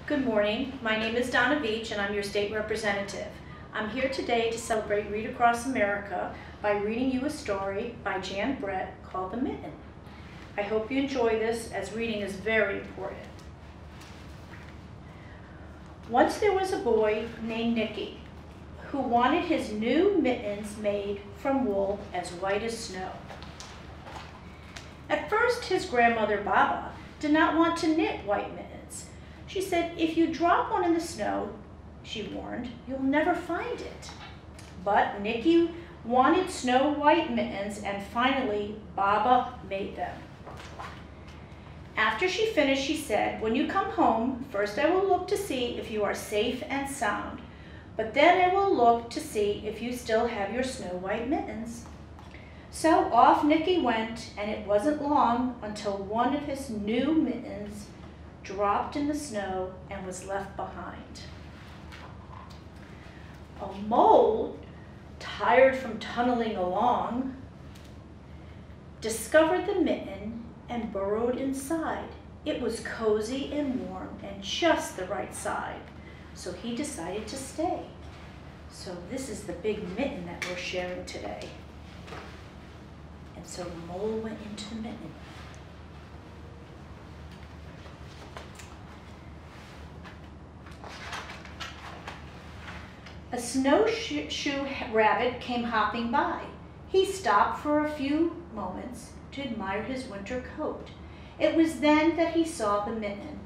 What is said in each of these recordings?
Good morning. My name is Donna Veach and I'm your state representative. I'm here today to celebrate Read Across America by reading you a story by Jan Brett called The Mitten. I hope you enjoy this, as reading is very important. Once there was a boy named Nicky who wanted his new mittens made from wool as white as snow. At first, his grandmother Baba did not want to knit white mittens. She said, "If you drop one in the snow," she warned, "you'll never find it." But Nicky wanted snow white mittens, and finally Baba made them. After she finished, she said, "When you come home, first I will look to see if you are safe and sound, but then I will look to see if you still have your snow white mittens." So off Nicky went, and it wasn't long until one of his new mittens dropped in the snow and was left behind. A mole, tired from tunneling along, discovered the mitten and burrowed inside. It was cozy and warm and just the right size, so he decided to stay. So this is the big mitten that we're sharing today. And so the mole went into the mitten. A snowshoe rabbit came hopping by. He stopped for a few moments to admire his winter coat. It was then that he saw the mitten,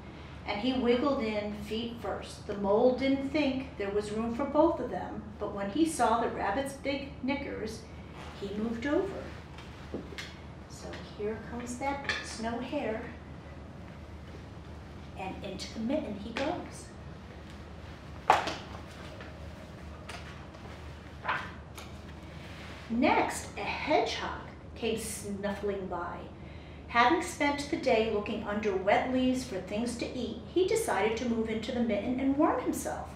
and he wiggled in feet first. The mole didn't think there was room for both of them, but when he saw the rabbit's big knickers, he moved over. So here comes that snow hare, and into the mitten he goes. Next, a hedgehog came snuffling by. Having spent the day looking under wet leaves for things to eat, he decided to move into the mitten and warm himself.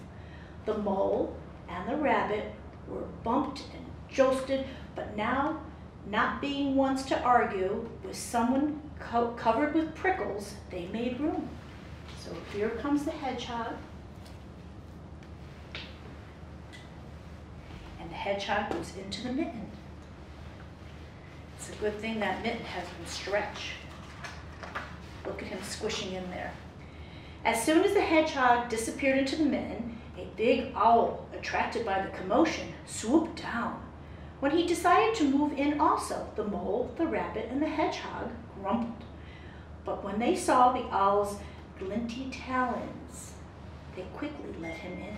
The mole and the rabbit were bumped and jostled, but now, not being ones to argue with someone covered with prickles, they made room. So here comes the hedgehog. And the hedgehog goes into the mitten. It's a good thing that mitten has been stretched. Look at him squishing in there. As soon as the hedgehog disappeared into the mitten, a big owl, attracted by the commotion, swooped down. When he decided to move in also, the mole, the rabbit, and the hedgehog grumbled. But when they saw the owl's glinty talons, they quickly let him in.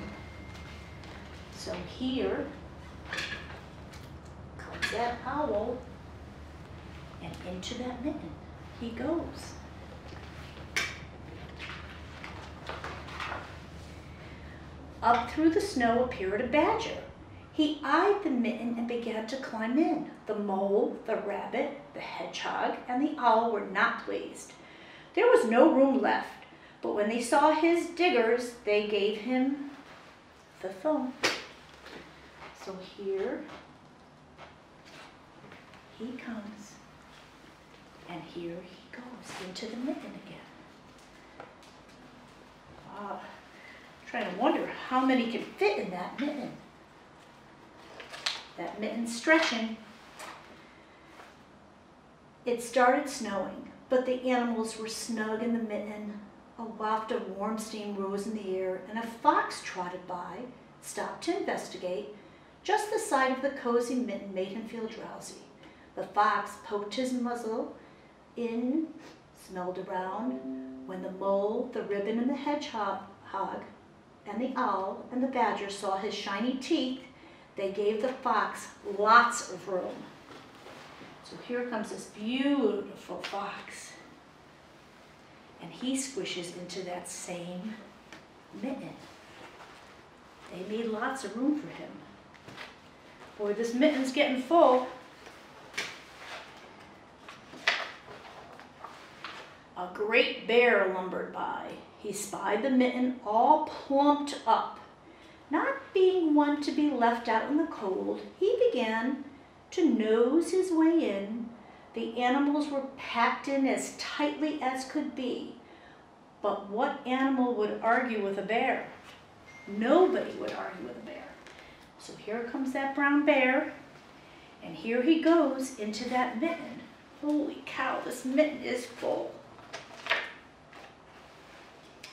So here comes that owl, and into that mitten he goes. Up through the snow appeared a badger. He eyed the mitten and began to climb in. The mole, the rabbit, the hedgehog, and the owl were not pleased. There was no room left, but when they saw his diggers, they gave him the thumb. So here he comes, and here he goes into the mitten again. Trying to wonder how many can fit in that mitten. That mitten's stretching. It started snowing, but the animals were snug in the mitten. A waft of warm steam rose in the air, and a fox trotted by, stopped to investigate. Just the sight of the cozy mitten made him feel drowsy. The fox poked his muzzle in, smelled around. When the mole, the ribbon, and the hedgehog, and the owl, and the badger saw his shiny teeth, they gave the fox lots of room. So here comes this beautiful fox, and he squishes into that same mitten. They made lots of room for him. Boy, this mitten's getting full. A great bear lumbered by. He spied the mitten all plumped up. Not being one to be left out in the cold, he began to nose his way in. The animals were packed in as tightly as could be. But what animal would argue with a bear? Nobody would argue with a bear. So here comes that brown bear, and here he goes into that mitten. Holy cow, this mitten is full.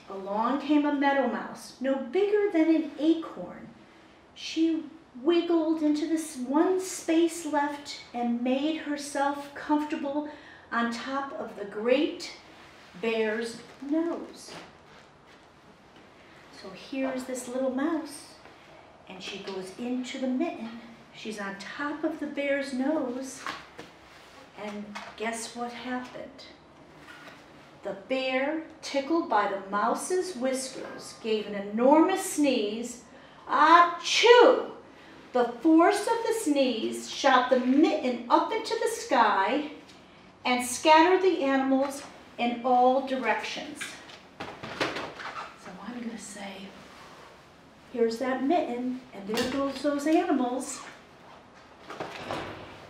Along came a meadow mouse, no bigger than an acorn. She wiggled into this one space left and made herself comfortable on top of the great bear's nose. So here's this little mouse, and she goes into the mitten. She's on top of the bear's nose, and guess what happened? The bear, tickled by the mouse's whiskers, gave an enormous sneeze. Achoo! The force of the sneeze shot the mitten up into the sky and scattered the animals in all directions. So I'm going to say, here's that mitten, and there goes those animals.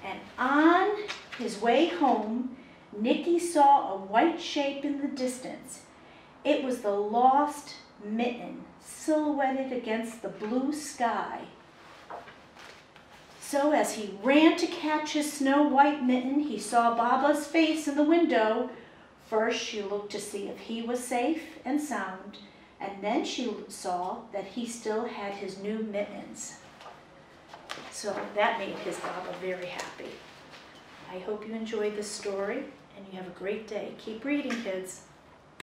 And on his way home, Nicky saw a white shape in the distance. It was the lost mitten, silhouetted against the blue sky. So as he ran to catch his snow-white mitten, he saw Baba's face in the window. First, she looked to see if he was safe and sound, and then she saw that he still had his new mittens. So that made his Baba very happy. I hope you enjoyed this story, and you have a great day. Keep reading, kids.